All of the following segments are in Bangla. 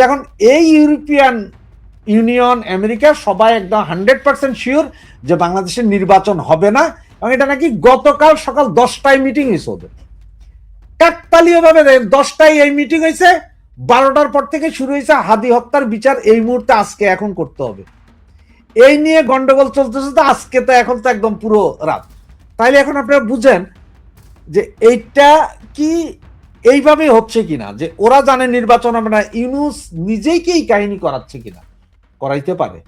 এখন এই ইউরোপিয়ান ইউনিয়ন, আমেরিকা সবাই একদম 100% শিওর যে বাংলাদেশের নির্বাচন হবে না, এবং এটা নাকি গতকাল সকাল 10টায় মিটিং হয়েছে ওদের। কাকতালীয় ভাবে 10টায় এই মিটিং হয়েছে, 12টার পর থেকে শুরু হয়েছে হাদি হত্যার বিচার এই মুহূর্তে আজকে এখন করতে হবে। এই নিয়ে গন্ডগোল চলতেছে, তো আজকে তো এখন তো একদম পুরো রাত। তাইলে এখন আপনারা বুঝেন যে এইটা কি এইভাবে হচ্ছে কিনা, যে ওরা জানে নির্বাচন হবে না, ইউনুস নিজেই কি এই কাহিনী করাচ্ছে কিনা। করাইতে পারে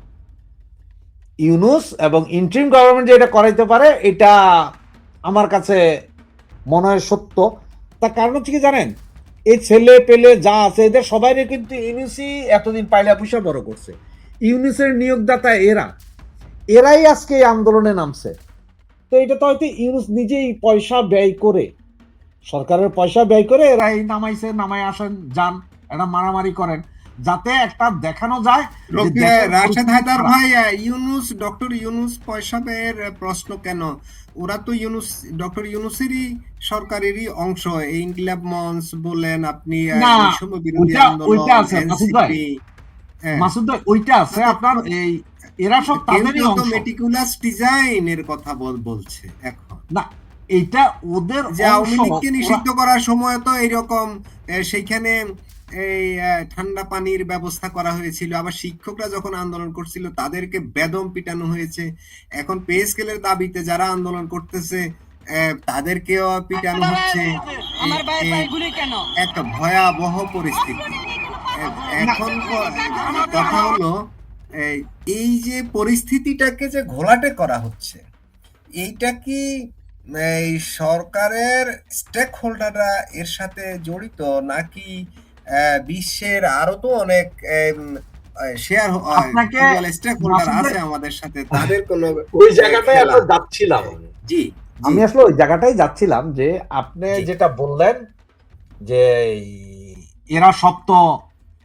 ইউনুস এবং ইন্টারিম গভর্নমেন্ট যে এটা করাইতে পারে, এটা আমার কাছে মনে হয় সত্য। তার কারণ হচ্ছে কি জানেন, এই ছেলে পেলে যা আছে এদের সবাই কিন্তু ইউনুসই এতদিন পাইলা পয়সা বড় করছে। ইউনুসের নিয়োগদাতা এরাই আজকে এই আন্দোলনে নামছে। তো এটা তো হয়তো ইউনুস নিজেই পয়সা ব্যয় করে, সরকারের পয়সা ব্যয় করে এরাই নামাইছে, নামাই আসেন যান এটা মারামারি করেন, যাতে একটা দেখানো যায়। রাশেদ হায়দার ভাই, ইউনুস, ডক্টর ইউনুস পয়সা ব্যয়ের প্রশ্ন কেন? ওরা তো ডক্টর ইউনুসেরই সরকারেরই অংশ। এই ইনকিলাব মঞ্চ বলেন, আপনি বিরোধী আন্দোলন, এনসিপি, মাসুদ ভাই ওইটা আছে আপনার, এই এরা সব তাদেরই অংশ। মেটিকুলাস ডিজাইনের কথা বলছে এখন না, এটা ওদের যে আওয়ামী লীগকে নিষিদ্ধ করার সময় তো এইরকম সেইখানে এই ঠান্ডা পানির ব্যবস্থা করা হয়েছিল। আবার শিক্ষকরা যখন আন্দোলন করছিল তাদেরকে বেদম পিটানো হয়েছে। এখন পে স্কেলের দাবিতে যারা আন্দোলন করতেছে তাদেরকেও পিটানো হচ্ছে। একটা ভয়াবহ পরিস্থিতি। এখন কথা হলো এই যে পরিস্থিতিটাকে যে ঘোলাটে করা হচ্ছে, এইটা কি এই সরকারের স্টেক হোল্ডাররা এর সাথে জড়িত, নাকি বিশ্বের আরো তো অনেক শেয়ার স্টেক হোল্ডার আছে আমাদের সাথে, তাদের কোনো ওই জায়গাটায় আমরা যাচ্ছিলাম। জি, আমি আসলে ওই জায়গাটাই যাচ্ছিলাম যে আপনি যেটা বললেন যে এরা সব তো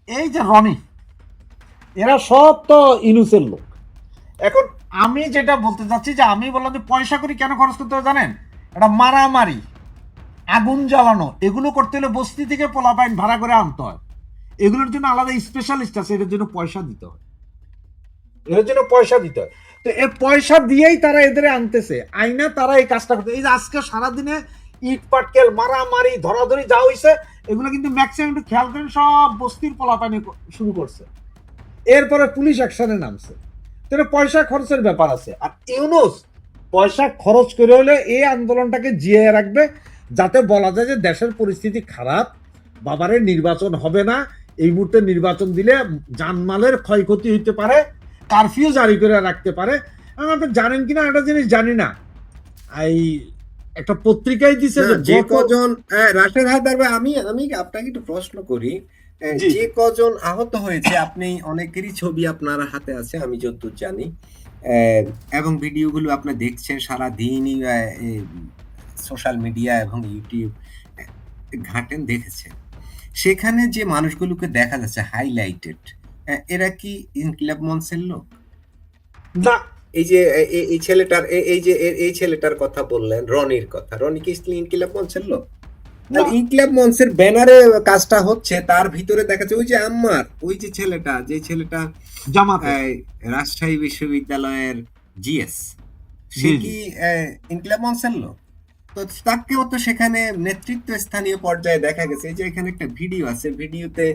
এই যে রনি, এরা সব তো ইউনুসের লোক। এখন আমি যেটা বলতে চাচ্ছি যে আমি বললাম যে পয়সা করি কেন খরচ করতে হবে জানেন, এটা মারামারি, আগুন জ্বালানো, এগুলো করতে হলে বস্তি থেকে পোলাপাইন ভাড়া করে আনতে হয়। এগুলোর জন্য আলাদা স্পেশালিস্ট আছে, এটার জন্য পয়সা দিতে হয়, এর জন্য পয়সা দিতে হয়। তো এই পয়সা দিয়েই তারা এদের আনতেছে, আইনা তারা এই কাজটা করতে। এই যে আজকে সারাদিনে ইট পাটকেল মারামারি ধরাধরি যা হয়েছে, এগুলো কিন্তু ম্যাক্সিমাম একটু খেয়াল করেন সব বস্তির পোলাপাইনি শুরু করছে, এরপরে পুলিশ অ্যাকশনে নামছে। তাহলে পয়সা খরচের ব্যাপার আছে। আর ইউনুস পয়সা খরচ করে হলে এই আন্দোলনটাকে জিয়ে রাখবে, যাতে বলা যায় যে দেশের পরিস্থিতি খারাপ, বাবারে নির্বাচন হবে না, এই মুহূর্তে নির্বাচন দিলে জানমালের ক্ষয়ক্ষতি হইতে পারে, কারফিউ জারি করে রাখতে পারে। আপনি জানেন কিনা একটা জিনিস জানি না, এই একটা পত্রিকায় দিছে যে কজন রাশেদ হায়দার ভাই, আমি আপনাকে একটু প্রশ্ন করি, যে কজন আহত হয়েছে, আপনি অনেকেরই ছবি আপনার হাতে আছে আমি যতদূর জানি, এবং ভিডিওগুলো আপনি দেখছেন সারা দিনই সোশ্যাল মিডিয়া এবং ইউটিউব ঘাটেন, দেখেছেন। সেখানে যে মানুষগুলোকে দেখা যাচ্ছে হাইলাইটেড, এরা কি ইনকিলাব মঞ্চের লোক? না, এই যে এই ছেলেটার এই ছেলেটার কথা বললেন, রনির কথা, রনি কি ইনকিলাব মঞ্চের লোক? ইনকিলাব মঞ্চের ব্যানারে কাজটা হচ্ছে, তার ভিতরে দেখা যাচ্ছে ওই যে আম্মার ওই যে ছেলেটা রাজশাহী বিশ্ববিদ্যালয়ের জিএস, সে কি ইনকিলাব মঞ্চের লোক? তো তাকেও তো সেখানে নেতৃত্ব স্থানীয় পর্যায়ে দেখা গেছে। এই যে এখানে একটা ভিডিও আছে, ভিডিওতে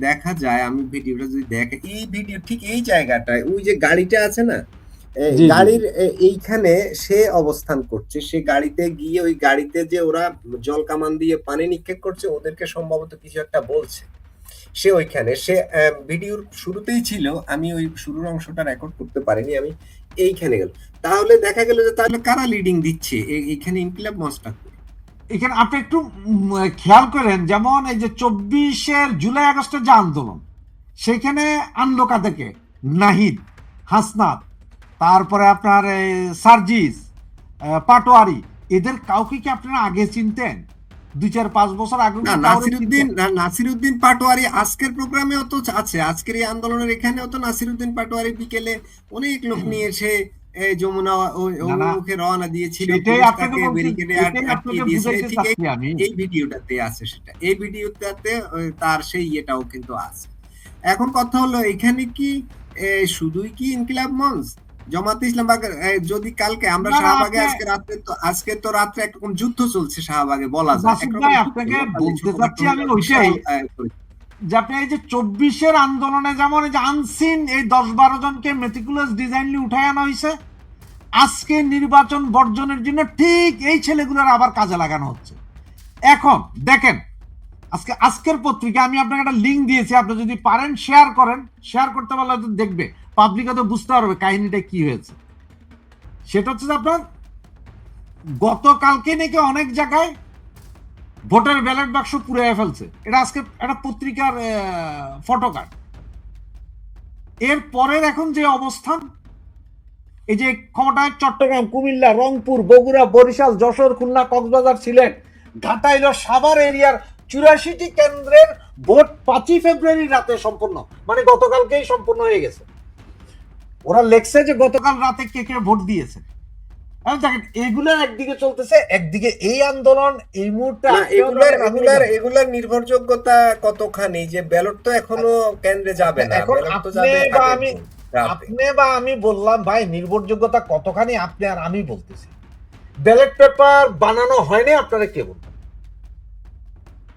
দেখা যায়, আমি ভিডিওটা যদি এই ভিডিও ঠিক এই জায়গাটায় ওই যে গাড়িটা আছে না, গাড়ির এইখানে সে অবস্থান করছে। সে গাড়িতে গিয়ে ওই গাড়িতে যে ওরা জল কামান দিয়ে পানি নিক্ষেপ করছে, ওদেরকে সম্ভবত কিছু একটা বলছে। সে ওইখানে, সে ভিডিওর শুরুতেই ছিল, আমি ওই শুরুর অংশটা রেকর্ড করতে পারিনি, আমি এইখানে গেল। তাহলে দেখা গেল যে তাহলে কারা লিডিং দিচ্ছে এইখানে ইনকিলাব মঞ্চটা? এখানে আপনি একটু খেয়াল করেন, যেমন এই যে 24 জুলাই আগস্টের যে আন্দোলন, সেখানে আনলো কাদেরকে, নাহিদ, হাসনাত, তারপরে আপনার সার্জিস, পাটোয়ারি, এদের কাউকে কি আপনারা আগে চিনতেন? 2-4-5 বছর আগে নাসিরউদ্দিন পাটোয়ারি আজকের প্রোগ্রামেও তো আছে, আজকের এই আন্দোলনের এখানেও তো নাসিরউদ্দিন পাটোয়ারি বিকেলে অনেক লোক নিয়ে এসে এই যমুনা না না, অভিমুখে রওনা দিয়েছিল, সেটাই পুলিশ আপনাকে তাকে বলছি, ব্যারিকেডে এটাই আটকিয়ে আপনাকে দিয়েছিল। বুঝাইতে ঠিক চাচ্ছি আমি। এই ভিডিওটাতে আছে সেটা, এই ভিডিওটাতে তার সেই ইয়েটাও কিন্তু আছে। এখন কথা হলো এখানে কি শুধুই কি ইনকিলাব মঞ্চ, জামাতে ইসলাম বা যদি কালকে আমরা না না, শাহবাগে, আপনি আজকে তো রাত্রে একরকম যুদ্ধ চলছে শাহবাগে, বলা যায় জাসিদ একরকম ভাই, যুদ্ধ, আপনাকে লোকালি বলতে ছোটখাটো চাচ্ছি আমি হলেও ওইটাই, বিশাল যে আপনি এই যে 24-এর আন্দোলনে যেমন এই যে আনসিন এই 10-12 জনকে মেটিকুলাস ডিজাইনলি উঠায় আনা হয়েছে, আজকে নির্বাচন বর্জনের জন্য ঠিক এই ছেলেগুলোর আবার কাজে লাগানো হচ্ছে। এখন দেখেন, আজকের পত্রিকা আমি আপনাকে একটা লিঙ্ক দিয়েছি, আপনি যদি পারেন শেয়ার করেন, শেয়ার করতে পারলে হয়তো দেখবে, পাবলিক তো বুঝতে পারবে কাহিনীটা কি হয়েছে। সেটা হচ্ছে যে আপনার গতকালকে নাকি অনেক জায়গায় ভোটের ব্যালট বাক্স পুড়িয়ে ফেলছে, এটা আজকে একটা পত্রিকার ফটোকার্ড। এর পরের এখন যে অবস্থান, এই যে ক্ষমতায় চট্টগ্রাম, কুমিল্লা, রংপুর, বগুড়া, বরিশাল, যশোর, খুলনা, কক্সবাজার, সিলেট, ঘাটাইল, সাভার এরিয়ার 84টি কেন্দ্রের ভোট 5ই ফেব্রুয়ারি রাতে সম্পন্ন, মানে গতকালকেই সম্পন্ন হয়ে গেছে। ওরা লেখছে যে গতকাল রাতে কে কে ভোট দিয়েছে। দেখেন, এগুলার একদিকে চলতেছে, একদিকে এই আন্দোলন এই মুহূর্তে না, এগুলার নির্ভরযোগ্যতা কতখানি, যে ব্যালট তো এখনো কেন্দ্রে যাবে না, এখন ব্যালট তো যাবে আগের দিন রাতে। আপনি বা আমি বললাম ভাই, নির্ভরযোগ্যতা কতখানি আপনি আর আমি বলতেছি। ব্যালট পেপার বানানো হয়নি, আপনারা কে বলবেন?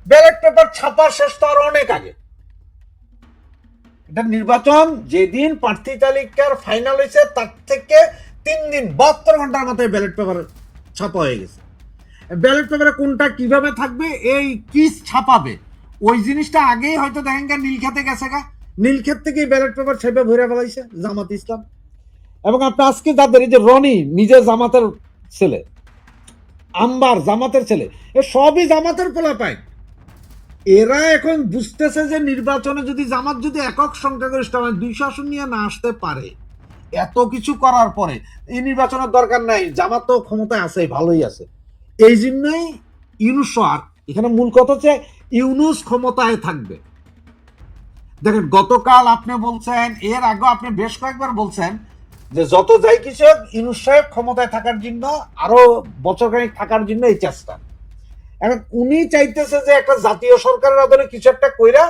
ব্যালট পেপার ছাপা শেষ তো আর অনেক আগে। এটা নির্বাচন যেদিন প্রার্থী তালিকার ফাইনাল হয়েছে তার থেকে 3 দিন 72 ঘন্টার মধ্যে ব্যালট পেপার ছাপা হয়ে গেছে। ব্যালট পেপারে কোনটা কিভাবে থাকবে, এই কি ছাপাবে, ওই জিনিসটা আগেই হয়তো দেখেন গা নীলক্ষেতে গেছে গা, নীলক্ষেত থেকে ব্যালট পেপার ছেপে ভরে ফেলাইছে জামাত ইসলাম। এবং আপনি আজকে যাদের এই যে রনি নিজে জামাতের ছেলে, আম্বার জামাতের ছেলে, এ সবই জামাতের পোলাপাইন। এরা এখন বুঝতেছে যে নির্বাচনে যদি জামাত যদি একক সংখ্যাগরিষ্ঠ মানে 200 আসন নিয়ে না আসতে পারে, এত কিছু করার পরে এই নির্বাচনের দরকার নাই, জামাত তো ক্ষমতায় আছে, ভালোই আছে। এই জন্যই ইউনুস, আর এখানে মূল কথা হচ্ছে ইউনুস ক্ষমতায় থাকবে। দেখেন, গতকাল আপনি বলছেন, এর আগে আপনি বেশ কয়েকবার বলছেন যে যত যাই কিছু ইউনুস সাহেব ক্ষমতায় থাকার জন্য, আরো বছরখানেক থাকার জন্য এই চেষ্টা। এখন উনি চাইতেছে যে একটা জাতীয় সরকারের আদলে কিছু একটা কইরা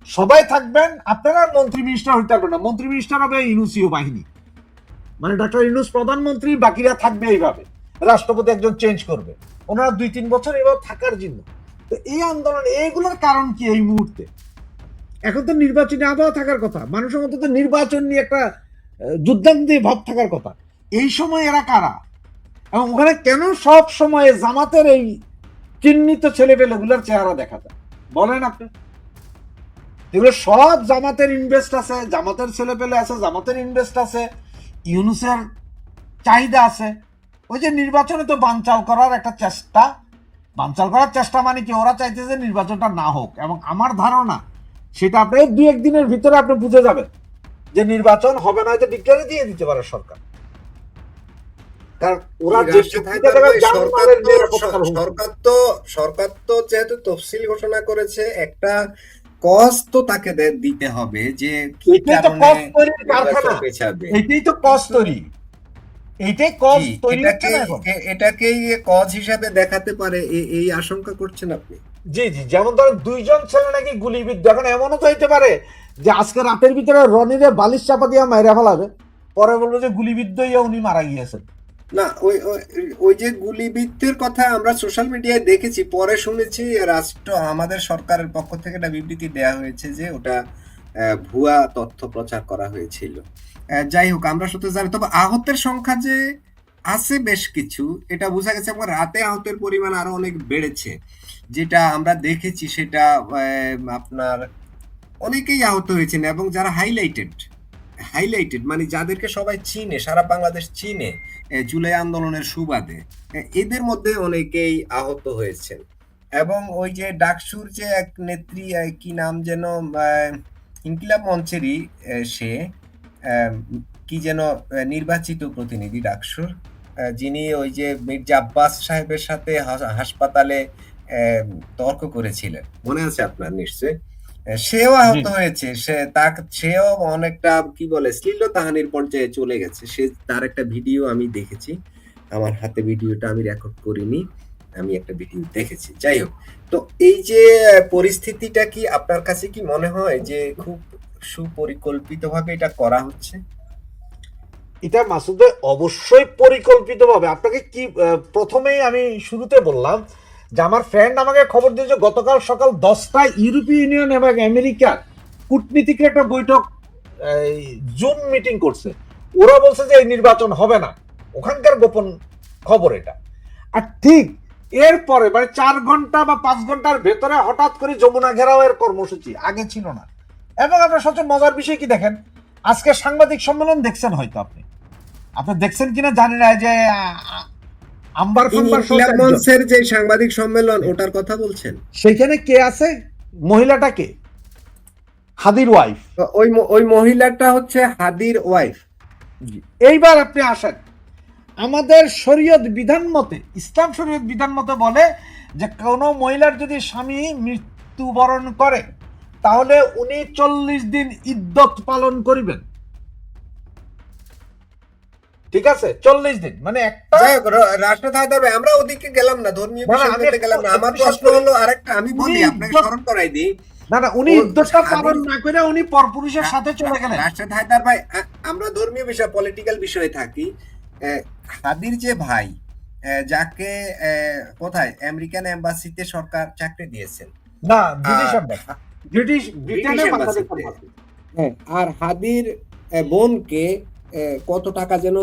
সবাই থাকবেন, আপনারা মন্ত্রী মিনিস্টার হইতে পারবেন না, মন্ত্রী মিনিস্টার হবে ইউনুসীয় বাহিনী, মানে ডক্টর ইউনুস প্রধানমন্ত্রী, বাকিরা থাকবে এইভাবে, রাষ্ট্রপতি একজন চেঞ্জ করবে, ওনারা 2-3 বছর এভাবে থাকার জন্য। তো এই আন্দোলন এইগুলোর কারণ কি এই মুহূর্তে? এখন তো নির্বাচনী আবহাওয়া থাকার কথা, মানুষের মধ্যে তো নির্বাচন নিয়ে একটা যুদ্ধান্তি ভাব থাকার কথা। এই সময় এরা কারা, এবং ওখানে কেন সব সময় জামাতের এই চিহ্নিত ছেলেপেলেগুলোর চেহারা দেখা যায় বলেন আপনি? এগুলো সব জামাতের ইনভেস্ট আছে, জামাতের ছেলেপেলে আছে, জামাতের ইনভেস্ট আছে, ইউনুসের চাহিদা আছে। ওই যে নির্বাচনে তো বানচাল করার একটা চেষ্টা, বানচাল করার চেষ্টা মানে কি, ওরা চাইতে যে নির্বাচনটা না হোক, এবং আমার ধারণা সেটা আপনি 2-1 দিনের ভিতরে আপনি বুঝে যাবেন যে নির্বাচন হবে না, হয়তো ডিক্লেয়ারে দিয়ে দিতে পারে সরকার। কারণ ওরা যে সরকার তো যেহেতু তফসিল ঘোষণা করেছে, একটা কস্ট তো তাকে দিতে হবে, যে কি কারণে পেছাবে। এটাই তো কস্ট তৈরি, এইটাই কস্ট তৈরি হচ্ছে না এখন। এটাকেই কজ হিসাবে দেখাতে পারে, এই আশঙ্কা করছেন আপনি? জি জি, যেমন ধরেন 2 জন ছেলে নাকি গুলিবিদ্ধ, এখন এমনও তো হইতে পারে যে আজকে রাতের ভিতরে রনিরে বালিশ চাপা দিয়ে মাইরা ফেলাবে, পরে বলবো যে গুলিবিদ্ধ হইয়া উনি মারা গিয়েছেন। না, ওই যে গুলিবিদ্ধের কথা আমরা সোশ্যাল মিডিয়ায় দেখেছি, পরে শুনেছি আমাদের সরকারের পক্ষ থেকে একটা বিবৃতি দেয়া হয়েছে যে ওটা ভুয়া তথ্য প্রচার করা হয়েছিল। যাই হোক, আমরা শুধু জানি, তবে আহতের সংখ্যা যে আছে বেশ কিছু, এটা বোঝা গেছে, এবং রাতে আহতের পরিমাণ আরো অনেক বেড়েছে, যেটা আমরা দেখেছি। সেটা আপনার অনেকেই আহত হয়েছেন, এবং যারা হাইলাইটেড মানে যাদেরকে সবাই চিনে, সারা বাংলাদেশ চিনে জুলাই আন্দোলনের সুবাদে, এদের মধ্যে অনেকেই আহত হয়েছেন। এবং ওই যে ডাকসুর যে এক নেত্রী, কি নাম যেন, ইনকিলাব মঞ্চেরই সে, কি যেন, নির্বাচিত প্রতিনিধি ডাকসুর, যিনি ওই যে মির্জা আব্বাস সাহেবের সাথে হাসপাতালে তর্ক করেছিলেন, মনে আছে আপনার নিশ্চয়? সেও জি। আহত হয়েছে, সেও অনেকটা কি বলে শ্লীলতাহানির পর্যায়ে চলে গেছে। তার একটা ভিডিও আমি দেখেছি, আমার হাতে ভিডিওটা আমি রেকর্ড করিনি, আমি একটা ভিডিও দেখেছি। যাই হোক, তো এই যে পরিস্থিতিটা কি আপনার কাছে কি মনে হয় যে খুব সুপরিকল্পিতভাবে এটা করা হচ্ছে? এটা মাসুদ ভাই অবশ্যই পরিকল্পিতভাবে। আপনাকে কি প্রথমেই আমি শুরুতে বললাম যে আমার ফ্রেন্ড আমাকে খবর দিয়েছে গতকাল সকাল 10টায় ইউরোপীয় ইউনিয়ন এবং আমেরিকার কূটনীতিকের একটা বৈঠক, জুম মিটিং করছে। ওরা বলছে যে এই নির্বাচন হবে না, ওখানকার গোপন খবর এটা। আর ঠিক এরপরে মানে 4 ঘন্টা বা 5 ঘন্টার ভেতরে হঠাৎ করে যমুনা ঘেরাওয়ের কর্মসূচি, আগে ছিল না। এবং আপনার সবচেয়ে মজার বিষয় কি দেখেন, আজকে সাংবাদিক সম্মেলন দেখছেন হয়তো আপনি, আপনি দেখছেন কিনা জানি না, যে আম্বার ফাম্বার সহ ইনকিলাব 4 জন। মঞ্চের যে সাংবাদিক সম্মেলন ওটার কথা বলছেন? সেখানে কে আছে? মহিলাটা কে? হাদির ওয়াইফ। ওই মহিলাটা হচ্ছে হাদির ওয়াইফ। এইবার আপনি আসেন, আমাদের শরীয়ত বিধান মতে, ইসলাম শরীয়ত বিধান মতে বলে যে কোনো মহিলার যদি স্বামী মৃত্যুবরণ করে তাহলে উনি 40 দিন ইদ্যত পালন করিবেন। ঠিক আছে, 40 দিন মানে একটা। যাই হোক, রাষ্ট্র থাকবে, আমরা ওদিকে গেলাম না, ধর্মীয় না, না, আমি বিষয়গুলোতে গেলাম না। আমার একটু প্রশ্ন হলো আরেকটা, আমি বলি আপনাকে স্মরণ করাই দিই। না না, উনি ও ইদ্যতটা পালন স্বাধীন না করে উনি পরপুরুষের সাথে চলে গেলেন। রাশেদ হায়দার ভাই, আমরা ধর্মীয় বিষয় পলিটিক্যাল বিষয়ে থাকি। হাদির যে ভাই, যাকে কোথায় আমেরিকান এম্বাসিতে সরকার চাকরি দিয়েছেন, না, ব্রিটিশ আর এম্বাসি, ব্রিটিশ ব্রিটেনে বাংলাদেশ এম্বাসিতে, এম্বাসি। হ্যাঁ, আর হাদির বোনকে কত টাকা যেন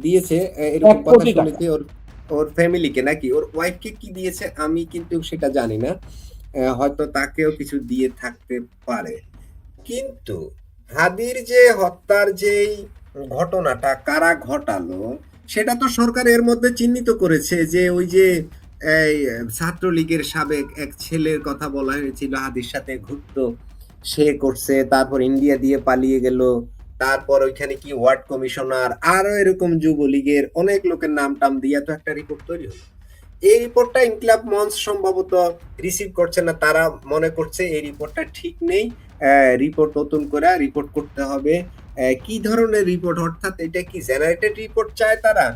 দিয়েছে, এরকম 1 কথা কোটি টাকা। শুনেছি। ওর ওর ফ্যামিলিকে নাকি ওর ওয়াইফকে কি দিয়েছে আমি কিন্তু সেটা জানি না, হয়তো তাকেও কিছু দিয়ে থাকতে পারে। কিন্তু হাদির যে হত্যার যেই ঘটনাটা কারা ঘটালো সেটা তো সরকার এর মধ্যে চিহ্নিত করেছে, যে ওই যে এই ছাত্রলীগের সাবেক এক ছেলের কথা বলা হয়েছিল, হাদির সাথে ঘুরতো, সে করছে, তারপর ইন্ডিয়া দিয়ে পালিয়ে গেল, তারপর ওইখানে কি ওয়ার্ড কমিশনার আরো এরকম যুবলীগের অনেক লোকের নাম টাম দিয়ে তো একটা রিপোর্ট তৈরি হলো। এই রিপোর্টটা ইনকিলাব মঞ্চ সম্ভবত রিসিভ করছে না, তারা মনে করছে এই রিপোর্টটা ঠিক নেই, রিপোর্ট নতুন করে রিপোর্ট করতে হবে। কি ধরনের রিপোর্ট, অর্থাৎ এটা কি জেনারেটেড রিপোর্ট চায় তারা,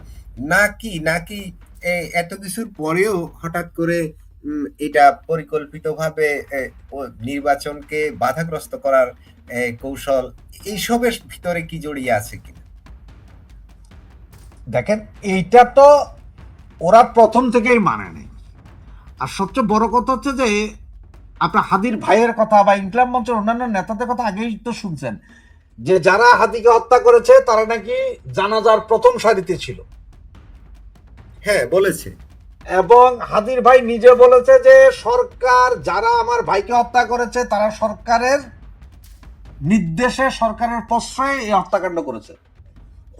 নাকি নাকি এত কিছুর পরেও হঠাৎ করে এটা পরিকল্পিতভাবে নির্বাচনকে বাধাগ্রস্ত করার কৌশল, এইসবের ভিতরে কি জড়িয়ে আছে কিনা? দেখেন, এইটা তো ওরা প্রথম থেকেই মানে নেই। আর সবচেয়ে বড় কথা হচ্ছে যে আপনার হাদির ভাইয়ের কথা বা ইনকলাব মঞ্চের অন্যান্য নেতাদের কথা আগেই তো শুনছেন, যে যারা হাদিকে হত্যা করেছে তারা নাকি জানাজার প্রথম সারিতে ছিল। হ্যাঁ, বলেছে। এবং হাদির ভাই নিজে বলেছে যে সরকার যারা আমার ভাইকে হত্যা করেছে তারা সরকারের নির্দেশে, সরকারের প্রশ্রয়ে এই হত্যাকাণ্ড করেছে।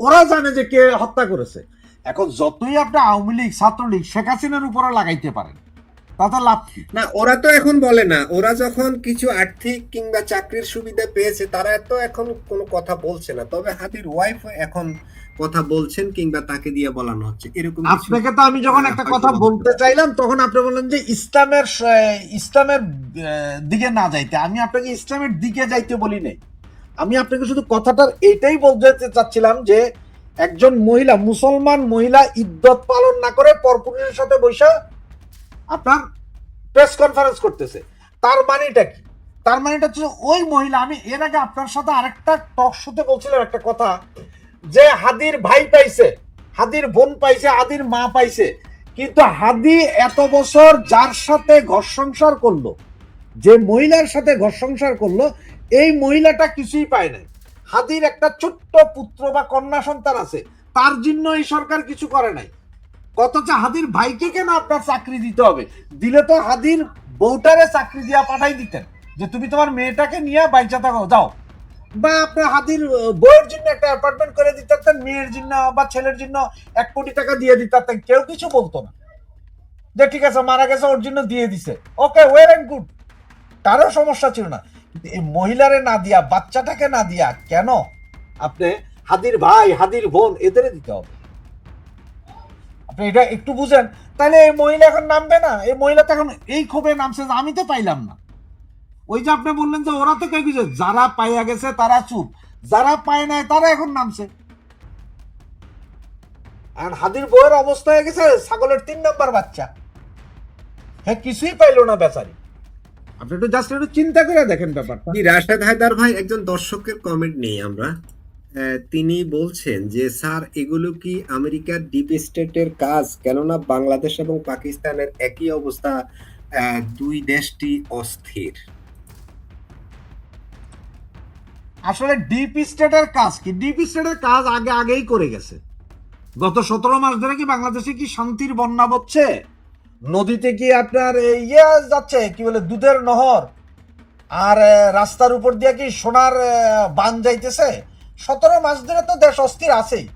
ওরা জানে যে কে হত্যা করেছে। এখন যতই আপনি আওয়ামী লীগ, ছাত্রলীগ, শেখ হাসিনার উপরে লাগাইতে পারেন, তাতে লাভ কি? না, ওরা তো এখন বলে না, ওরা যখন কিছু আর্থিক কিংবা চাকরির সুবিধা পেয়েছে তারা তো এখন কোনো কথা বলছে না, তবে হাদির ওয়াইফ এখন কথা বলছেন কিংবা তাকে দিয়ে বলানো হচ্ছে এরকম কিছু। আপনাকে তো আমি যখন একটা হয়তো কথা বা বলতে হতে পারে। চাইলাম তখন আপনি বললেন যে ইসলামের দিকে না যাইতে। আমি আপনাকে ইসলামের দিকে যাইতে বলি নাই, আমি আপনাকে শুধু কথাটার এটাই বলতে চাচ্ছিলাম যে একজন মহিলা, মুসলমান মহিলা ইদ্যত পালন না করে পরপুরুষের সাথে বৈশা আপনার প্রেস কনফারেন্স করতেছে, তার মানেটা কি? তার মানেটা হচ্ছে ওই মহিলা, আমি এর আগে আপনার সাথে আরেকটা টক শোতে বলছিলাম একটা কথা, যে হাদির ভাই পাইছে, হাদির বোন পাইছে, হাদির মা পাইছে, কিন্তু হাদি এত বছর যার সাথে ঘর সংসার করলো, যে মহিলার সাথে ঘর সংসার করলো, এই মহিলাটা কিছুই পায় নাই। হাদির একটা ছোট্ট পুত্র বা কন্যা সন্তান আছে, তার জন্য এই সরকার কিছু করে নাই। অথচ হাদির ভাইকে কেন আপনার চাকরি দিতে হবে? দিলে তো হাদির বউটারে চাকরি দিয়া পাঠাই দিতেন, যে তুমি তোমার মেয়েটাকে নিয়ে বাইচা থাকো, যাও। বা আপনার হাদির বউয়ের জন্য একটা অ্যাপার্টমেন্ট করে দিতেন, মেয়ের জন্য বা ছেলের জন্য 1 কোটি টাকা দিয়ে দিতেন, কেউ কিছু বলতো না, যে ঠিক আছে মারা গেছে ওর জন্য দিয়ে দিছে, ওকে, ওয়েল এন্ড গুড, কারো সমস্যা ছিল না। কিন্তু এই মহিলারে না দিয়া, বাচ্চাটাকে না দিয়া কেন আপনি হাদির ভাই, হাদির বোন এদের দিতে হবে? আপনি এটা একটু বুঝেন, তাহলে এই মহিলা এখন নামবে না। এই মহিলা তো এখন এই ক্ষোভে নামছে যে আমি তো পাইলাম না। ওই যে আপনি বললেন যে ওরা তো কেউ কিছু, যারা পাইয়া গেছে তারা চুপ, যারা পায় নাই তারা এখন নামছে। আর হাদির বইয়ের অবস্থা হয়ে গেছে ছাগলের 3 নম্বর বাচ্চা, হ্যাঁ কিছুই পাইলো না বেচারি। আপনি একটু জাস্ট একটু চিন্তা করে দেখেন ব্যাপারটা। রাশেদ হায়দার ভাই, একজন দর্শকের কমেন্ট নেই আমরা, তিনি বলছেন যে স্যার এগুলো কি আমেরিকার ডিপ স্টেটের কাজ? কেননা বাংলাদেশ এবং পাকিস্তানের একই অবস্থা, দুই দেশটি অস্থির। আসলে ডিপ স্টেটের কাজ কি? ডিপ স্টেটের কাজ আগেই করে গেছে। গত 17 মাস ধরে কি বাংলাদেশে কি শান্তির বন্যা বচ্ছে? নদীতে কি আপনার ইয়ে যাচ্ছে, কি বলে, দুধের নহর, আর রাস্তার উপর দিয়ে কি সোনার বান যাইতেছে? 17 মাস ধরে তো দেশ অস্থির আছেই।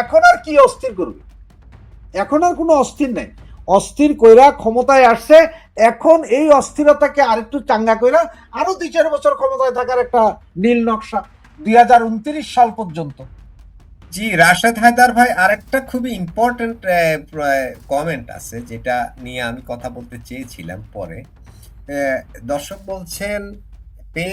এখন আর কি অস্থির করবে? এখন আর কোনো অস্থির নাই। অস্থির কইরা ক্ষমতায় আসছে, এখন এই অস্থিরতাকে আরেকটু চাঙ্গা কইরা আরো 2-4 বছর ক্ষমতায় থাকার একটা নীল নকশা 2029 সাল পর্যন্ত। জি রাশেদ হায়দার ভাই, আরেকটা খুবই ইম্পর্টেন্ট কমেন্ট আছে যেটা নিয়ে আমি কথা বলতে চেয়েছিলাম পরে। দর্শক বলছেন পে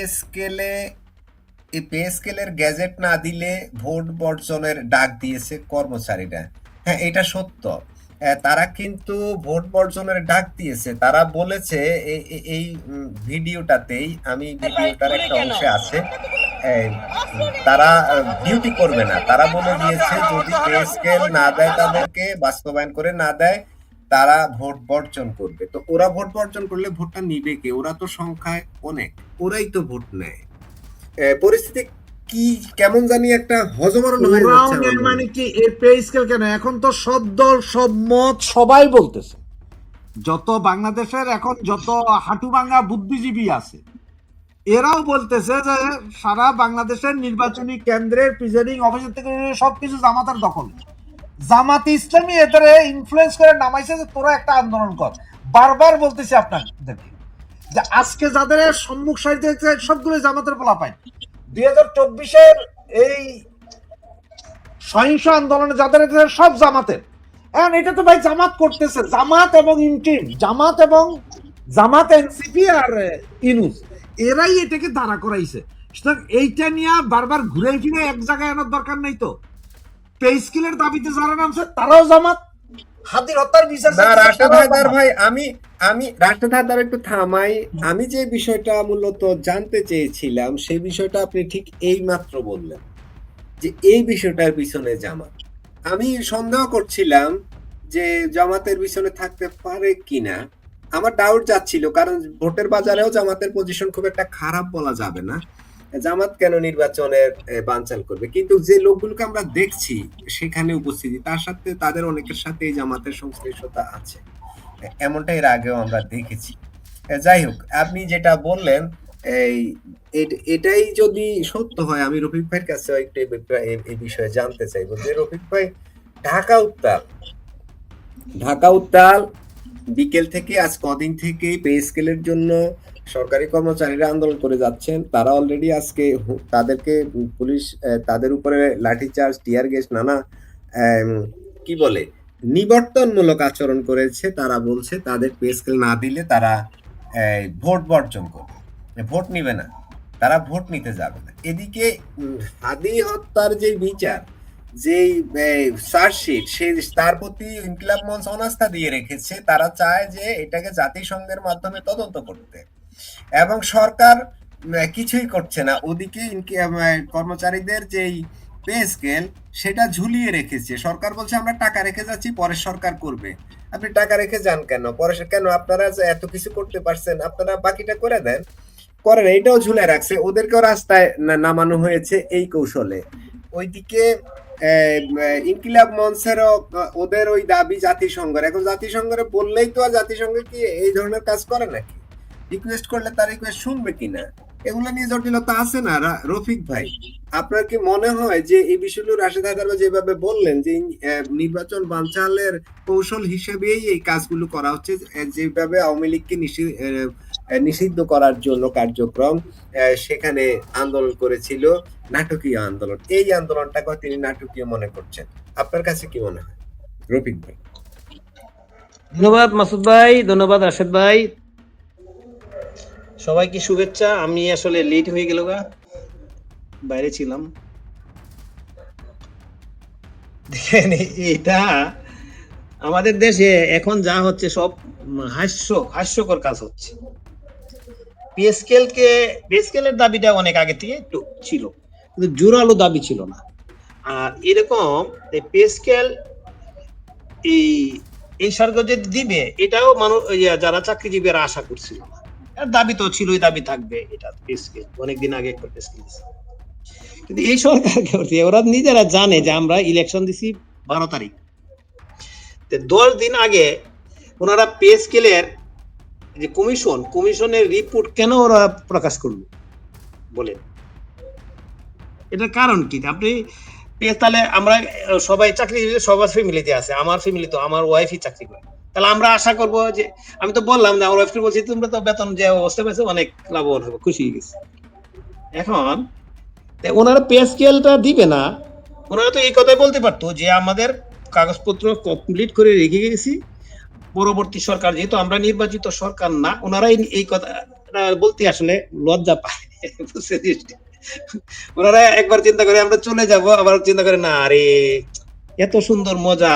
স্কেলের গ্যাজেট না দিলে ভোট বর্জনের ডাক দিয়েছে কর্মচারীরা। হ্যাঁ, এটা সত্য। তারা কিন্তু ভোট বর্জনের ডাক দিয়েছে। তারা বলেছে এই ভিডিওটাতেই, আমি ভিডিওটার একটা অংশে আছে, তারা ডিউটি করবে না। তারা বলে দিয়েছে যদি পে স্কেল না দেয়, তাদেরকে বাস্তবায়ন করে না দেয়, তারা ভোট বর্জন করবে। তো ওরা ভোট বর্জন করলে ভোটটা নিবে কে? ওরা তো সংখ্যায় অনেক, ওরাই তো ভোট নেয়। পরিস্থিতি কি কেমন জানি একটা হজবরল হয়ে যাচ্ছে আমার মনে। মানে কি এই পে স্কেল কেন? এখন তো সব দল সব মত সবাই বলতেছে, যত বাংলাদেশের এখন যত হাঁটুভাঙা বুদ্ধিজীবী আছে এরাও বলতেছে যে সারা বাংলাদেশের নির্বাচনী কেন্দ্রের প্রিজাইডিং অফিসার থেকে সবকিছু জামাতের দখল। জামাতে ইসলামী এদের ইনফ্লুয়েন্স করে নামাইছে যে তোরা একটা আন্দোলন কর। বারবার বলতেছি আপনাদেরকে যে আজকে যাদের সম্মুখ সারিতে সবগুলো জামাতের পোলা পায়। 2024-এর এই সহিংস আন্দোলনে যাদের সব জামাতের। এখন এটা তো ভাই জামাত করতেছে, জামাত এবং ইন্টিম, জামাত এনসিপি আর ইনুস, এরাই এটাকে দাঁড়া করাইছে। সুতরাং এইটা নিয়ে বারবার ঘুরে ফিরে এক জায়গায় আনার দরকার নেই। তো পে স্কেলের দাবিতে যারা নামছে তারাও জামাত, হাদির হত্যার বিচার না রাশেদ হায়দার ভাই, আমি রাশেদ হায়দার একটু থামাই। আমি যে বিষয়টা মূলত জানতে চেয়েছিলাম সেই বিষয়টা আপনি ঠিক এই মাত্র বললেন যে এই বিষয়টার পিছনে জামাত। আমি সন্দেহ করছিলাম যে জামাতের পিছনে থাকতে পারে কিনা, আমার ডাউট যাচ্ছিল, কারণ ভোটের বাজারেও জামাতের পজিশন খুব একটা খারাপ বলা যাবে না। জামাত কেন নির্বাচনের বানচাল করবে? কিন্তু যে লোকগুলোকে আমরা দেখছি সেখানে উপস্থিতি, তার সাথে তাদের অনেকের সাথে এই জামাতের সংশ্লিষ্টতা আছে, এমনটা এর আগেও আমরা দেখেছি। যাই হোক, আপনি যেটা বললেন এই এটাই যদি সত্য হয়, আমি রফিক ভাইয়ের কাছে একটু এই বিষয়ে জানতে চাইবো যে রফিক ভাই, ঢাকা উত্তাল বিকেল থেকে আজ কদিন থেকে পে স্কেলের জন্য সরকারি কর্মচারীরা আন্দোলন করে যাচ্ছেন। তারা অলরেডি আজকে তাদেরকে পুলিশ তাদের উপরে লাঠিচার্জ, টিয়ার গ্যাস, নানা কি বলে নিবর্তনমূলক আচরণ করেছে। তারা বলছে তাদের পে স্কেল না দিলে তারা ভোট বর্জন করবে, ভোট নিবে না, তারা ভোট নিতে যাবে না। এদিকে হাদি হত্যার যে বিচার, যে চার্জশিট, সে তার প্রতি ইনকিলাব মঞ্চ অনাস্থা দিয়ে রেখেছে। তারা চায় যে এটাকে জাতিসংঘের মাধ্যমে তদন্ত করতে, এবং সরকার কিছুই করছে না। ওদিকে কর্মচারীদের যেই পে স্কেল সেটা ঝুলিয়ে রেখেছে। সরকার বলছে আমরা টাকা রেখে যাচ্ছি, পরে সরকার করবে। আপনি টাকা রেখে যান কেন? পরে কেন? আপনারা যে এত কিছু করতে পারছেন, আপনারা বাকিটা করে দেন। করেন, এটাও ঝুলে রাখছে। ওদেরকেও রাস্তায় নামানো হয়েছে এই কৌশলে। ওইদিকে ইনকিলাব মঞ্চেরও ওদের ওই দাবি জাতিসংঘের। এখন জাতিসংঘের বললেই তো, আর জাতিসংঘ কি এই ধরনের কাজ করে নাকি? রিকোয়েস্ট করলে তার রিকোয়েস্ট শুনবে কিনা, এগুলো নিয়ে জটিলতা আছে না রফিক ভাই? আপনার কি মনে হয় যে এই বিষয়গুলো রাশেদ হায়দার যেভাবে বললেন যে নির্বাচন বানচালের কৌশল হিসেবেই এই কাজগুলো করা হচ্ছে, যেভাবে আওয়ামী লীগকে নিষিদ্ধ করার জন্য কার্যক্রম, সেখানে আন্দোলন করেছিল, নাটকীয় আন্দোলন, এই আন্দোলনটাকে তিনি নাটকীয় মনে করছেন? আপনার কাছে কি মনে হয় রফিক ভাই? ধন্যবাদ মাসুদ ভাই, ধন্যবাদ রাশেদ ভাই। সবাইকে শুভেচ্ছা। আমি আসলে লেট হয়ে গেল গা, বাইরে ছিলাম। দেখেন এটা আমাদের দেশে এখন যা হচ্ছে সব হাস্যকর কাজ হচ্ছে। পে স্কেলের দাবিটা অনেক আগে থেকে একটু ছিল, কিন্তু জোরালো দাবি ছিল না। আর এরকম পে স্কেল এই এই সরকার যে দিবে, এটাও মানুষ যারা চাকরিজীবীরা আশা করছিল না। আর দাবি তো ছিলই, দাবি থাকবে। এটা পে স্কেল অনেকদিন আগে একটা পে স্কেল দিছে। কিন্তু এই সরকার কি করছে, ওরা নিজেরা জানে যে আমরা ইলেকশন দিছি 12 তারিখ, 10 দিন আগে ওনারা পে স্কেলের যে কমিশনের রিপোর্ট কেন ওরা প্রকাশ করলো বলেন? এটার কারণ কি? আপনি তাহলে আমরা সবাই চাকরিজীবী, সবার ফ্যামিলিতে আছে, আমার ফ্যামিলি তো আমার ওয়াইফই চাকরি করে, তাহলে আমরা আশা করব যে, আমি তো বললাম যে আমার ওয়াইফকে বলছি তোমরা তো বেতন যে অবস্থা পাইছো অনেক লাভবান হবে, খুশি হয়ে গেছে। এখন ওনারা পে স্কেলটা দিবে না, ওনারা তো এই কথাই বলতে পারতো যে আমাদের কাগজপত্র কমপ্লিট করে রেখে গেছি, পরবর্তী সরকার, যেহেতু আমরা নির্বাচিত সরকার না, ওনারাই এই কথা বলতে আসলে লজ্জা পায়। ওনারা একবার চিন্তা করে আমরা চলে যাব, আবার চিন্তা করে না, আরে এত সুন্দর মজা,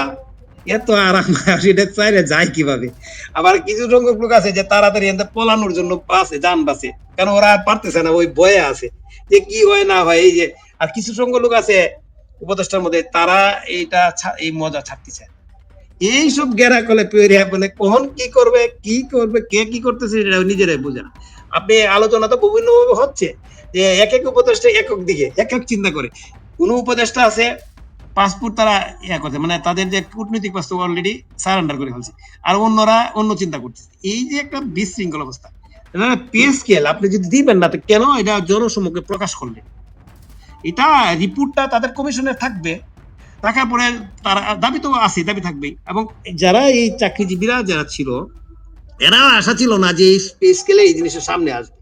এত আরাম, সেটা চাইলে যায় কিভাবে। আবার কিছু সংখ্যক লোক আছে যে তাড়াতাড়ি পলানোর জন্য যান বাসে, কারণ ওরা আর পারতেছে না, ওই ভয়ে আছে যে কি হয় না হয়। এই যে আর কিছু সংখ্যক লোক আছে উপদেষ্টার মধ্যে, তারা এই মজা ছাড়তে চায়। এইসব গেরা কলে পেরিয়ে মানে কখন কি করবে কে কি করতেছে সেটা নিজেরাই বোঝে না। আপনি আলোচনা তো বিভিন্ন ভাবে হচ্ছে যে এক এক উপদেষ্টা একক দিকে এক এক চিন্তা করে। কোন উপদেষ্টা আছে পাসপোর্ট তারা করছে, মানে তাদের যে কূটনৈতিক পাসপোর্ট অলরেডি সারেন্ডার করে ফেলছে, আর অন্যরা অন্য চিন্তা করতেছে। এই যে একটা বিশৃঙ্খল অবস্থা। পে স্কেল আপনি যদি দিবেন না, তো কেন এটা জনসম্মুখে প্রকাশ করলেন? এটা রিপোর্টটা তাদের কমিশনে থাকবে, থাকার পরে তারা দাবি তো আছে, দাবি থাকবেই। এবং যারা এই চাকরিজীবীরা যারা ছিল, এরা আশা ছিল না যে এই পে স্কেলে এই জিনিসের সামনে আসবে।